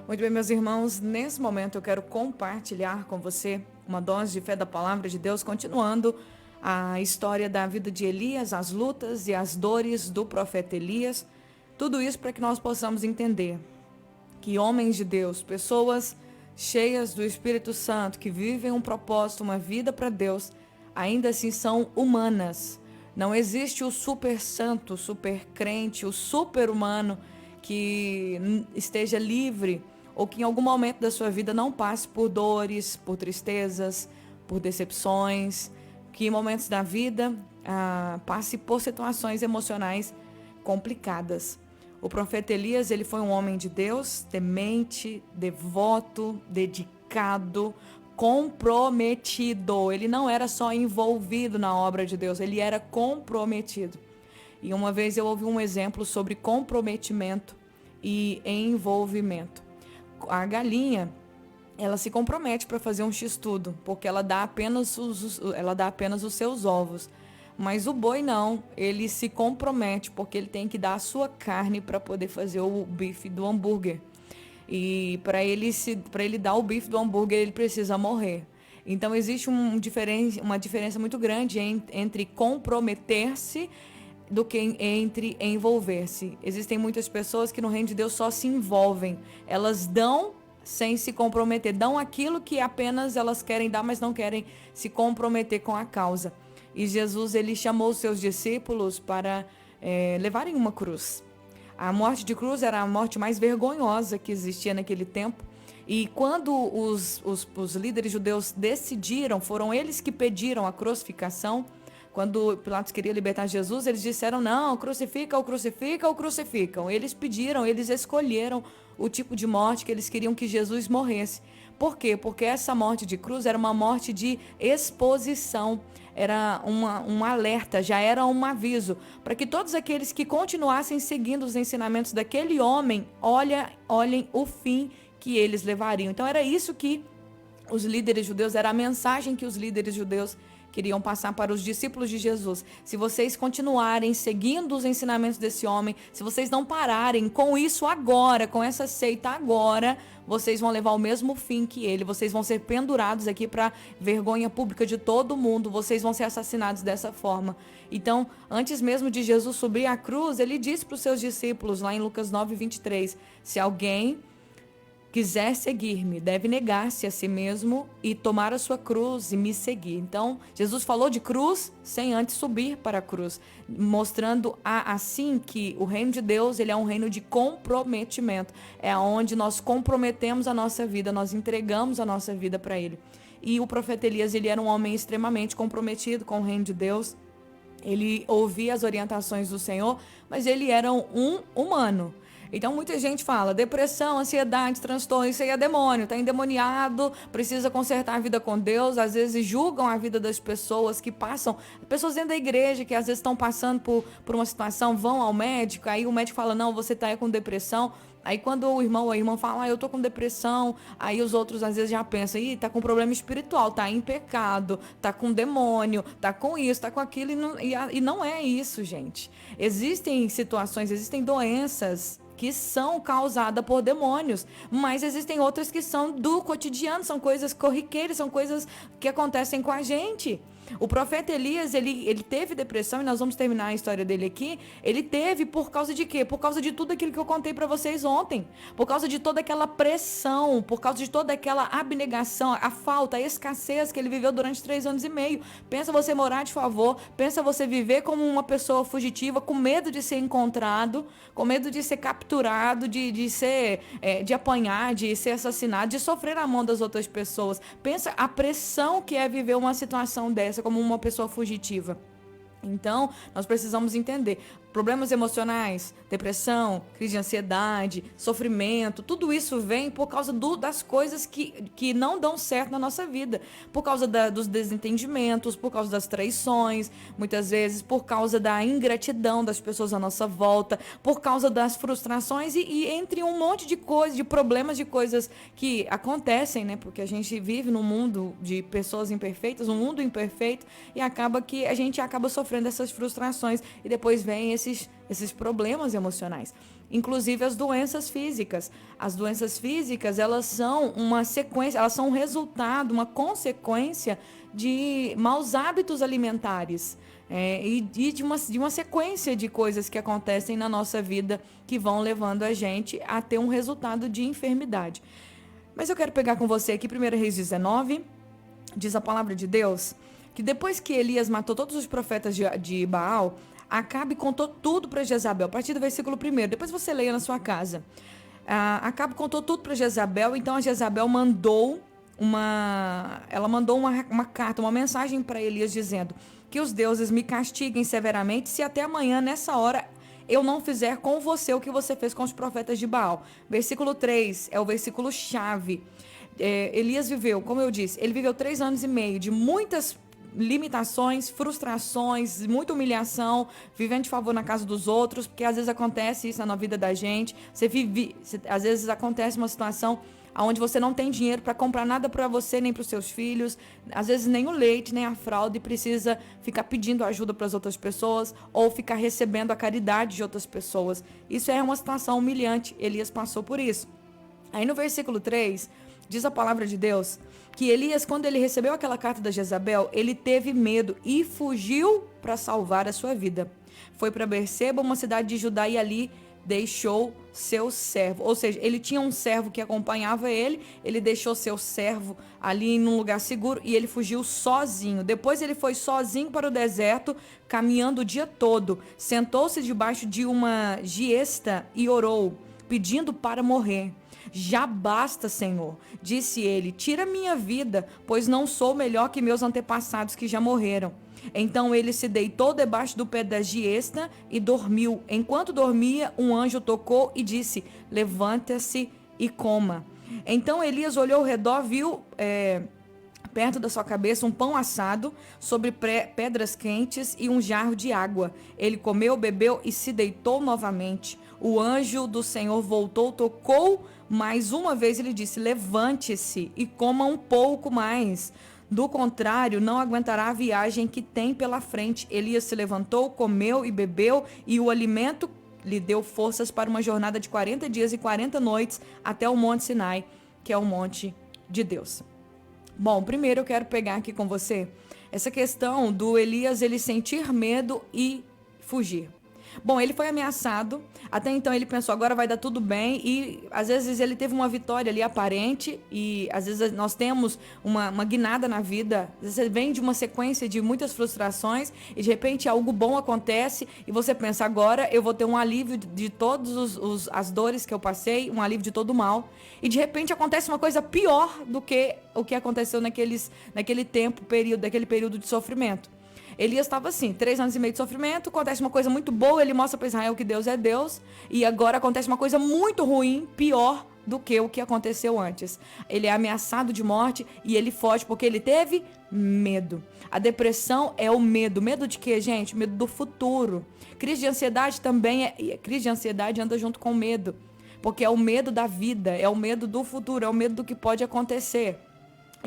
Muito bem, meus irmãos, nesse momento eu quero compartilhar com você uma dose de fé da palavra de Deus, continuando a história da vida de Elias, as lutas e as dores do profeta Elias. Tudo isso para que nós possamos entender que homens de Deus, pessoas cheias do Espírito Santo, que vivem um propósito, uma vida para Deus, ainda assim são humanas. Não existe o super santo, o super crente, o super humano que esteja livre ou que em algum momento da sua vida não passe por dores, por tristezas, por decepções, que em momentos da vida passe por situações emocionais complicadas. O profeta Elias, ele foi um homem de Deus, temente, devoto, dedicado, comprometido. Ele não era só envolvido na obra de Deus, ele era comprometido. E uma vez eu ouvi um exemplo sobre comprometimento e envolvimento. A galinha, ela se compromete para fazer um x-tudo, porque ela dá apenas os seus ovos. Mas o boi não, ele se compromete porque ele tem que dar a sua carne para poder fazer o bife do hambúrguer. E para ele dar o bife do hambúrguer, ele precisa morrer. Então existe uma diferença muito grande entre comprometer-se do que entre envolver-se. Existem muitas pessoas que no reino de Deus só se envolvem. Elas dão sem se comprometer. Dão aquilo que apenas elas querem dar, mas não querem se comprometer com a causa. E Jesus, ele chamou os seus discípulos para levarem uma cruz. A morte de cruz era a morte mais vergonhosa que existia naquele tempo. E quando os líderes judeus decidiram, foram eles que pediram a crucificação. Quando Pilatos queria libertar Jesus, eles disseram, não, crucifica, ou crucifica, ou crucificam. Eles pediram, eles escolheram o tipo de morte que eles queriam que Jesus morresse. Por quê? Porque essa morte de cruz era uma morte de exposição, era um alerta, já era um aviso, para que todos aqueles que continuassem seguindo os ensinamentos daquele homem, olhem o fim que eles levariam. Então era isso que os líderes judeus, era a mensagem que os líderes judeus queriam passar para os discípulos de Jesus. Se vocês continuarem seguindo os ensinamentos desse homem, se vocês não pararem com isso agora, com essa seita agora, vocês vão levar o mesmo fim que ele, vocês vão ser pendurados aqui para vergonha pública de todo mundo, vocês vão ser assassinados dessa forma. Então, antes mesmo de Jesus subir à cruz, ele disse para os seus discípulos, lá em Lucas 9:23, se alguém quiser seguir-me, deve negar-se a si mesmo e tomar a sua cruz e me seguir. Então, Jesus falou de cruz sem antes subir para a cruz, mostrando assim que o reino de Deus, ele é um reino de comprometimento. É onde nós comprometemos a nossa vida, nós entregamos a nossa vida para ele. E o profeta Elias, ele era um homem extremamente comprometido com o reino de Deus. Ele ouvia as orientações do Senhor, mas ele era um humano. Então muita gente fala, depressão, ansiedade, transtorno, isso aí é demônio, está endemoniado, precisa consertar a vida com Deus. Às vezes julgam a vida das pessoas que passam, pessoas dentro da igreja que às vezes estão passando por uma situação, vão ao médico, aí o médico fala, não, você está aí com depressão. Aí quando o irmão ou a irmã fala, eu tô com depressão, aí os outros às vezes já pensam, tá com problema espiritual, tá em pecado, tá com demônio, tá com isso, tá com aquilo, e não é isso, gente. Existem situações, existem doenças que são causadas por demônios, mas existem outras que são do cotidiano, são coisas corriqueiras, são coisas que acontecem com a gente. O profeta Elias, ele teve depressão, e nós vamos terminar a história dele aqui. Ele teve por causa de quê? Por causa de tudo aquilo que eu contei para vocês ontem. Por causa de toda aquela pressão, por causa de toda aquela abnegação, a falta, a escassez que ele viveu durante 3 anos e meio. Pensa você morar de favor, pensa você viver como uma pessoa fugitiva, com medo de ser encontrado, com medo de ser capturado, de apanhar, de ser assassinado, de sofrer a mão das outras pessoas. Pensa a pressão que é viver uma situação dessa como uma pessoa fugitiva. Então, nós precisamos entender, problemas emocionais, depressão, crise de ansiedade, sofrimento, tudo isso vem por causa das coisas que não dão certo na nossa vida, por causa dos desentendimentos, por causa das traições, muitas vezes por causa da ingratidão das pessoas à nossa volta, por causa das frustrações e entre um monte de coisas, de problemas, de coisas que acontecem, né? Porque a gente vive num mundo de pessoas imperfeitas, um mundo imperfeito, e acaba que a gente acaba sofrendo essas frustrações e depois vem esses problemas emocionais. inclusive as doenças físicas. As doenças físicas, elas são uma sequência, elas são um resultado, uma consequência de maus hábitos alimentares. E de uma sequência de coisas que acontecem na nossa vida que vão levando a gente a ter um resultado de enfermidade. Mas eu quero pegar com você aqui 1 Reis 19, diz a palavra de Deus, que depois que Elias matou todos os profetas de Baal, Acabe contou tudo para Jezabel, a partir do versículo 1, depois você leia na sua casa. Acabe contou tudo para Jezabel, então a Jezabel mandou uma carta, uma mensagem para Elias dizendo que os deuses me castiguem severamente se até amanhã, nessa hora, eu não fizer com você o que você fez com os profetas de Baal. Versículo 3 é o versículo chave. Elias viveu, como eu disse, ele viveu 3 anos e meio de muitas limitações, frustrações, muita humilhação, vivendo de favor na casa dos outros, porque às vezes acontece isso na vida da gente. Às vezes acontece uma situação onde você não tem dinheiro para comprar nada para você nem para os seus filhos, às vezes nem o leite, nem a fralda, e precisa ficar pedindo ajuda para as outras pessoas ou ficar recebendo a caridade de outras pessoas. Isso é uma situação humilhante. Elias passou por isso. Aí no versículo 3, diz a palavra de Deus que Elias, quando ele recebeu aquela carta da Jezabel, ele teve medo e fugiu para salvar a sua vida. Foi para Berseba, uma cidade de Judá, e ali deixou seu servo. Ou seja, ele tinha um servo que acompanhava ele deixou seu servo ali num lugar seguro e ele fugiu sozinho. Depois ele foi sozinho para o deserto, caminhando o dia todo. Sentou-se debaixo de uma giesta e orou, pedindo para morrer. Já basta, Senhor, disse ele, tira minha vida, pois não sou melhor que meus antepassados que já morreram. Então ele se deitou debaixo do pé da giesta e dormiu. Enquanto dormia, um anjo tocou e disse, levanta-se e coma. Então Elias olhou ao redor, viu perto da sua cabeça um pão assado sobre pedras quentes e um jarro de água. Ele comeu, bebeu e se deitou novamente. O anjo do Senhor voltou, tocou mais uma vez, ele disse, levante-se e coma um pouco mais. Do contrário, não aguentará a viagem que tem pela frente. Elias se levantou, comeu e bebeu, e o alimento lhe deu forças para uma jornada de 40 dias e 40 noites até o Monte Sinai, que é o monte de Deus. Bom, primeiro eu quero pegar aqui com você essa questão do Elias, ele sentir medo e fugir. Bom, ele foi ameaçado, até então ele pensou, agora vai dar tudo bem, e às vezes ele teve uma vitória ali aparente, e às vezes nós temos uma guinada na vida, às vezes você vem de uma sequência de muitas frustrações, e de repente algo bom acontece, e você pensa, agora eu vou ter um alívio de todas as dores que eu passei, um alívio de todo o mal, e de repente acontece uma coisa pior do que o que aconteceu naquele período de sofrimento. Elias estava assim, 3 anos e meio de sofrimento, acontece uma coisa muito boa, ele mostra para Israel que Deus é Deus, e agora acontece uma coisa muito ruim, pior do que o que aconteceu antes. Ele é ameaçado de morte e ele foge porque ele teve medo. A depressão é o medo. Medo de quê, gente? Medo do futuro. Crise de ansiedade também crise de ansiedade anda junto com medo, porque é o medo da vida, é o medo do futuro, é o medo do que pode acontecer.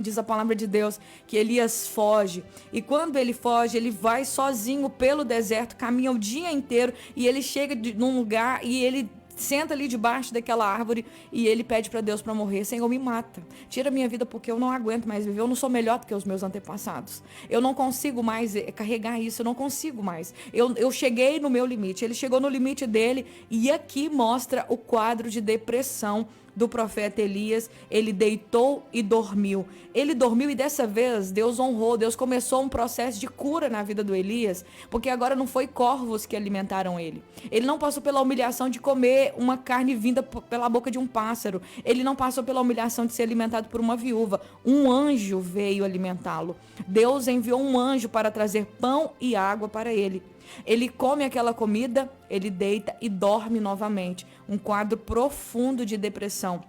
Diz a palavra de Deus que Elias foge, e quando ele foge, ele vai sozinho pelo deserto, caminha o dia inteiro, e ele chega num lugar e ele senta ali debaixo daquela árvore e ele pede para Deus para morrer. Senhor, me mata, tira minha vida porque eu não aguento mais viver, eu não sou melhor do que os meus antepassados, eu não consigo mais carregar isso, eu não consigo mais, eu cheguei no meu limite. Ele chegou no limite dele, e aqui mostra o quadro de depressão do profeta Elias. Ele deitou e dormiu. Ele dormiu, e dessa vez Deus honrou. Deus começou um processo de cura na vida do Elias, porque agora não foi corvos que alimentaram ele. Ele não passou pela humilhação de comer uma carne vinda pela boca de um pássaro. Ele não passou pela humilhação de ser alimentado por uma viúva. Um anjo veio alimentá-lo. Deus enviou um anjo para trazer pão e água para ele. Ele come aquela comida, ele deita e dorme novamente. Um quadro profundo de depressão.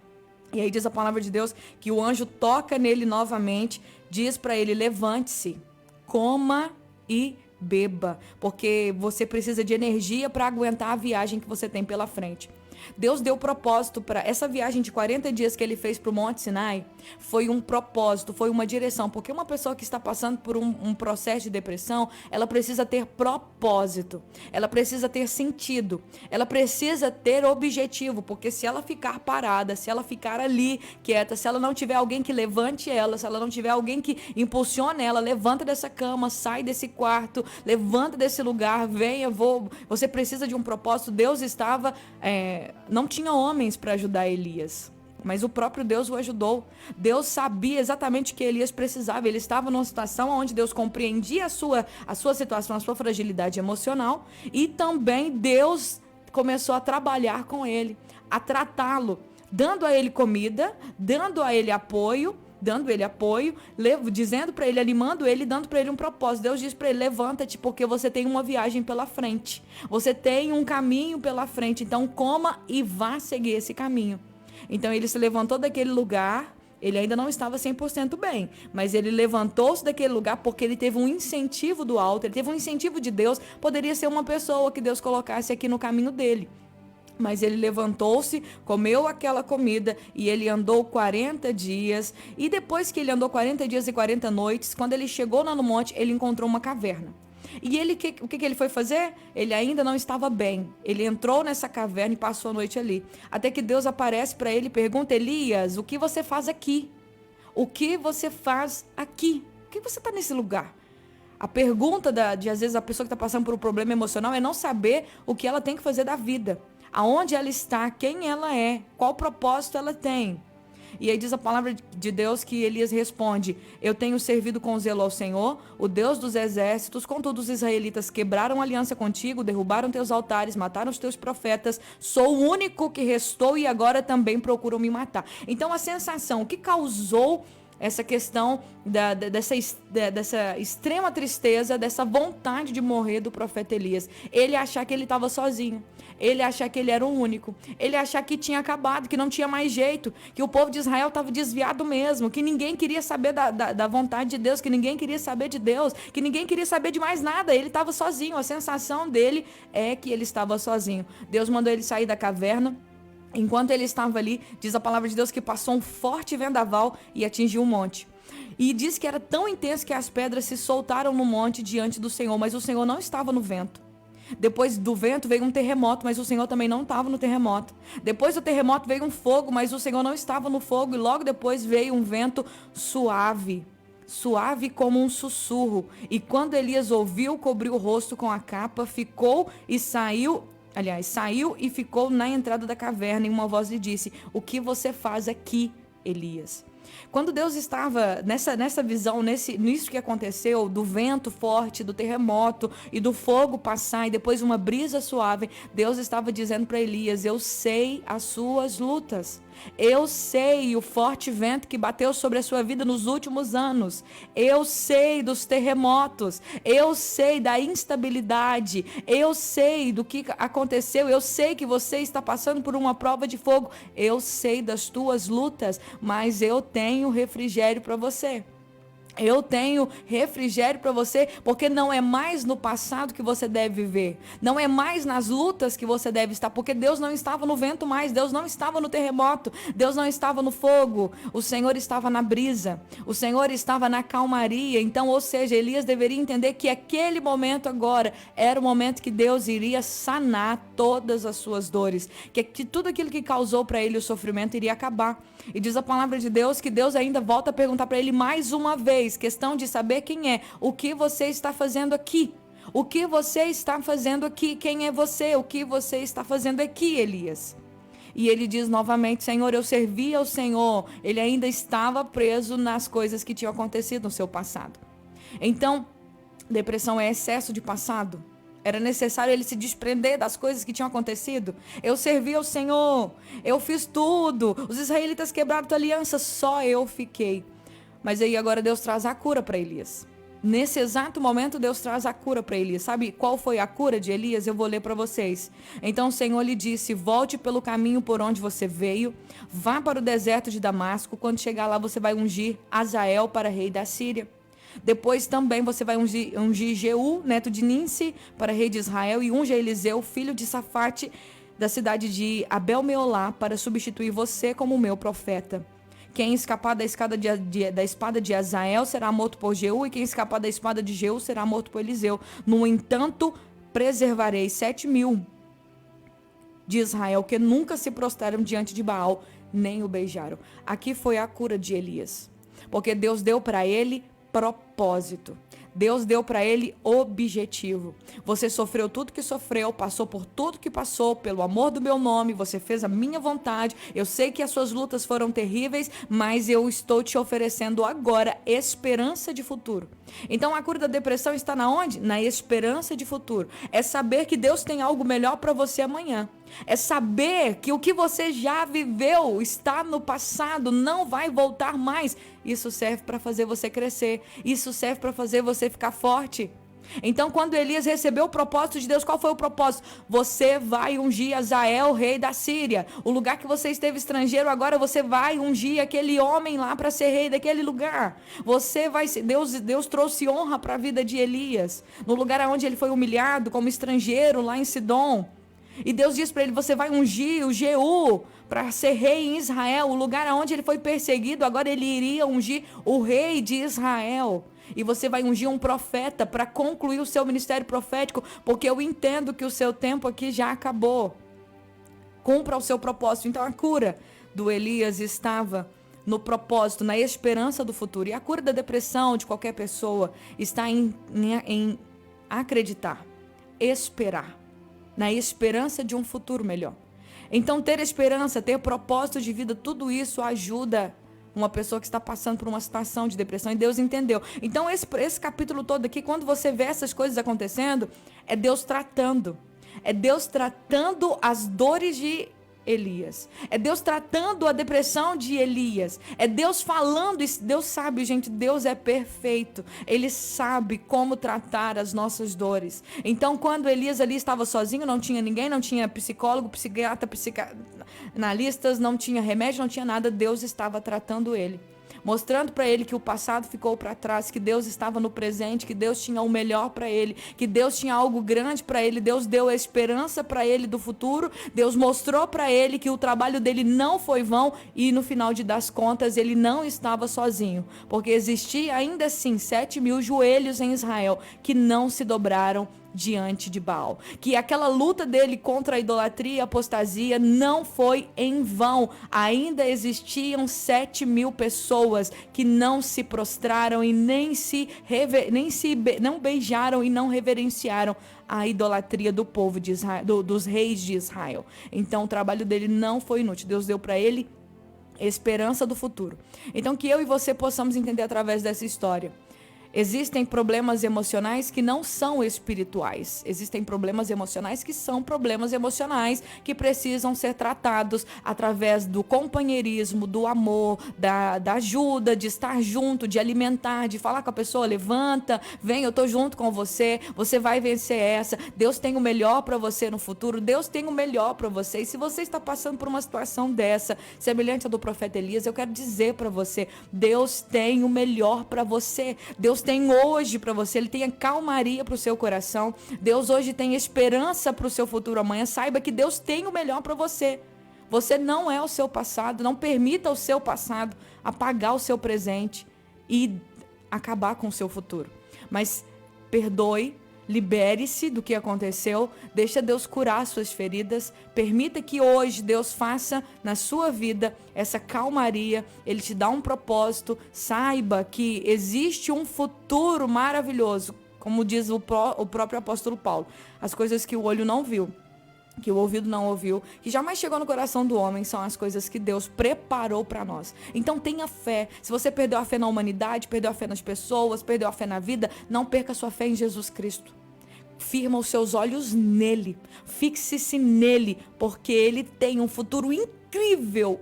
E aí diz a palavra de Deus que o anjo toca nele novamente, diz para ele, levante-se, coma e beba, porque você precisa de energia para aguentar a viagem que você tem pela frente. Deus deu propósito para essa viagem de 40 dias que ele fez para o Monte Sinai. Foi um propósito, foi uma direção. Porque uma pessoa que está passando por um processo de depressão, ela precisa ter propósito. Ela precisa ter sentido. Ela precisa ter objetivo. Porque se ela ficar parada, se ela ficar ali quieta, se ela não tiver alguém que levante ela, se ela não tiver alguém que impulsione ela, levanta dessa cama, sai desse quarto, levanta desse lugar, venha, você precisa de um propósito. Deus estava... não tinha homens para ajudar Elias, mas o próprio Deus o ajudou. Deus sabia exatamente o que Elias precisava. Ele estava numa situação onde Deus compreendia a sua situação, a sua fragilidade emocional, e também Deus começou a trabalhar com ele, a tratá-lo, dando a ele comida, dando a ele apoio, dizendo para ele, animando ele, dando para ele um propósito. Deus diz para ele: levanta-te, porque você tem uma viagem pela frente, você tem um caminho pela frente, então coma e vá seguir esse caminho. Então ele se levantou daquele lugar. Ele ainda não estava 100% bem, mas ele levantou-se daquele lugar porque ele teve um incentivo do alto, ele teve um incentivo de Deus. Poderia ser uma pessoa que Deus colocasse aqui no caminho dele, mas ele levantou-se, comeu aquela comida e ele andou 40 dias. E depois que ele andou 40 dias e 40 noites, quando ele chegou lá no monte, ele encontrou uma caverna. E o que ele foi fazer? Ele ainda não estava bem. Ele entrou nessa caverna e passou a noite ali. Até que Deus aparece para ele e pergunta: Elias, o que você faz aqui? O que você faz aqui? Por que você está nesse lugar? A pergunta de às vezes a pessoa que está passando por um problema emocional é não saber o que ela tem que fazer da vida. Aonde ela está, quem ela é, qual propósito ela tem. E aí diz a palavra de Deus que Elias responde: eu tenho servido com zelo ao Senhor, o Deus dos exércitos. Contudo, os israelitas quebraram a aliança contigo, derrubaram teus altares, mataram os teus profetas. Sou o único que restou e agora também procuram me matar. Então a sensação, o que causou essa questão dessa extrema tristeza, dessa vontade de morrer do profeta Elias? Ele achar que ele estava sozinho, ele achar que ele era o único, ele achar que tinha acabado, que não tinha mais jeito, que o povo de Israel estava desviado mesmo, que ninguém queria saber da vontade de Deus, que ninguém queria saber de Deus, que ninguém queria saber de mais nada. Ele estava sozinho, a sensação dele é que ele estava sozinho. Deus mandou ele sair da caverna. Enquanto ele estava ali, diz a palavra de Deus que passou um forte vendaval e atingiu um monte. E diz que era tão intenso que as pedras se soltaram no monte diante do Senhor, mas o Senhor não estava no vento. Depois do vento veio um terremoto, mas o Senhor também não estava no terremoto. Depois do terremoto veio um fogo, mas o Senhor não estava no fogo. E logo depois veio um vento suave, suave como um sussurro. E quando Elias ouviu, cobriu o rosto com a capa, saiu e ficou na entrada da caverna, e uma voz lhe disse: o que você faz aqui, Elias? Quando Deus estava nessa visão, nisso que aconteceu, do vento forte, do terremoto e do fogo passar e depois uma brisa suave, Deus estava dizendo para Elias: eu sei as suas lutas. Eu sei o forte vento que bateu sobre a sua vida nos últimos anos. Eu sei dos terremotos. Eu sei da instabilidade. Eu sei do que aconteceu. Eu sei que você está passando por uma prova de fogo. Eu sei das tuas lutas, mas eu tenho refrigério para você. Eu tenho refrigério para você, porque não é mais no passado que você deve viver, não é mais nas lutas que você deve estar, porque Deus não estava no vento mais, Deus não estava no terremoto, Deus não estava no fogo, o Senhor estava na brisa, o Senhor estava na calmaria. Então, ou seja, Elias deveria entender que aquele momento agora era o momento que Deus iria sanar todas as suas dores, que tudo aquilo que causou para ele o sofrimento iria acabar. E diz a palavra de Deus que Deus ainda volta a perguntar para ele mais uma vez, questão de saber quem é, o que você está fazendo aqui? O que você está fazendo aqui? Quem é você? O que você está fazendo aqui, Elias? E ele diz novamente: Senhor, eu servi ao Senhor. Ele ainda estava preso nas coisas que tinham acontecido no seu passado. Então, depressão é excesso de passado. Era necessário ele se desprender das coisas que tinham acontecido. Eu servi ao Senhor, eu fiz tudo, os israelitas quebraram tua aliança, só eu fiquei. Mas aí agora Deus traz a cura para Elias. Nesse exato momento Deus traz a cura para Elias. Sabe qual foi a cura de Elias? Eu vou ler para vocês. Então o Senhor lhe disse: volte pelo caminho por onde você veio, vá para o deserto de Damasco. Quando chegar lá você vai ungir Azael para rei da Síria. Depois também você vai ungir Jeú, neto de Ninsi, para rei de Israel, e unge Eliseu, filho de Safate, da cidade de Abel-Meolá para substituir você como meu profeta. Quem escapar da espada de Azael será morto por Jeú, e quem escapar da espada de Jeú será morto por Eliseu. No entanto, preservarei 7.000 de Israel, que nunca se prostraram diante de Baal, nem o beijaram. Aqui foi a cura de Elias, porque Deus deu para ele propósito. Deus deu para ele objetivo. Você sofreu tudo que sofreu, passou por tudo que passou, pelo amor do meu nome, você fez a minha vontade. Eu sei que as suas lutas foram terríveis, mas eu estou te oferecendo agora esperança de futuro. Então a cura da depressão está na onde? Na esperança de futuro. É saber que Deus tem algo melhor para você amanhã. É saber que o que você já viveu está no passado, não vai voltar mais. Isso serve para fazer você crescer. Isso serve para fazer você ficar forte. Então, quando Elias recebeu o propósito de Deus, qual foi o propósito? Você vai ungir Azael, rei da Síria. O lugar que você esteve estrangeiro, agora você vai ungir aquele homem lá para ser rei daquele lugar. Deus trouxe honra para a vida de Elias. No lugar onde ele foi humilhado como estrangeiro, lá em Sidom. E Deus diz para ele, você vai ungir o Jeú para ser rei em Israel. O lugar onde ele foi perseguido, agora ele iria ungir o rei de Israel. E você vai ungir um profeta para concluir o seu ministério profético, porque eu entendo que o seu tempo aqui já acabou. Cumpra o seu propósito. Então a cura do Elias estava no propósito, na esperança do futuro. E a cura da depressão de qualquer pessoa está em acreditar, esperar, na esperança de um futuro melhor. Então ter esperança, ter propósito de vida, tudo isso ajuda uma pessoa que está passando por uma situação de depressão, e Deus entendeu. Então esse capítulo todo aqui, quando você vê essas coisas acontecendo, é Deus tratando as dores de Elias, é Deus tratando a depressão de Elias, é Deus falando. Deus sabe, gente, Deus é perfeito, Ele sabe como tratar as nossas dores. Então quando Elias ali estava sozinho, não tinha ninguém, não tinha psicólogo, psiquiatra, psicanalistas, não tinha remédio, não tinha nada, Deus estava tratando ele, mostrando para ele que o passado ficou para trás, que Deus estava no presente, que Deus tinha o melhor para ele, que Deus tinha algo grande para ele. Deus deu a esperança para ele do futuro. Deus mostrou para ele que o trabalho dele não foi vão, e no final das contas ele não estava sozinho, porque existia ainda assim 7.000 joelhos em Israel que não se dobraram diante de Baal, que aquela luta dele contra a idolatria e a apostasia não foi em vão. Ainda existiam 7.000 pessoas que não se prostraram e não beijaram e não reverenciaram a idolatria do povo de Israel, dos reis de Israel. Então o trabalho dele não foi inútil. Deus deu para ele esperança do futuro. Então que eu e você possamos entender através dessa história. Existem problemas emocionais que não são espirituais. Existem problemas emocionais que são problemas emocionais, que precisam ser tratados através do companheirismo, do amor, da ajuda, de estar junto, de alimentar, de falar com a pessoa, levanta, vem, eu tô junto com você, você vai vencer essa. Deus tem o melhor para você no futuro, Deus tem o melhor para você. E se você está passando por uma situação dessa, semelhante à do profeta Elias, eu quero dizer para você, Deus tem o melhor para você. Deus tem hoje para você, Ele tem a calmaria para o seu coração. Deus hoje tem esperança para o seu futuro amanhã. Saiba que Deus tem o melhor para você. Você não é o seu passado. Não permita o seu passado apagar o seu presente e acabar com o seu futuro. Mas perdoe, libere-se do que aconteceu, deixa Deus curar suas feridas, permita que hoje Deus faça na sua vida essa calmaria, Ele te dá um propósito, saiba que existe um futuro maravilhoso, como diz o próprio apóstolo Paulo, as coisas que o olho não viu, que o ouvido não ouviu, que jamais chegou no coração do homem, são as coisas que Deus preparou para nós. Então tenha fé. Se você perdeu a fé na humanidade, perdeu a fé nas pessoas, perdeu a fé na vida, não perca a sua fé em Jesus Cristo. Firma os seus olhos nele, fixe-se nele, porque ele tem um futuro incrível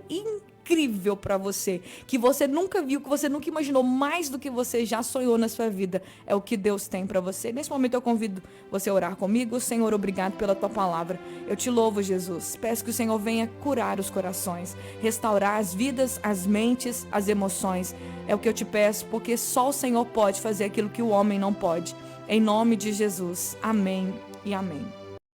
para você, que você nunca viu, que você nunca imaginou, mais do que você já sonhou na sua vida, é o que Deus tem para você. Nesse momento eu convido você a orar comigo. Senhor, obrigado pela tua palavra, eu te louvo, Jesus, peço que o Senhor venha curar os corações, restaurar as vidas, as mentes, as emoções, é o que eu te peço, porque só o Senhor pode fazer aquilo que o homem não pode. Em nome de Jesus, amém e amém.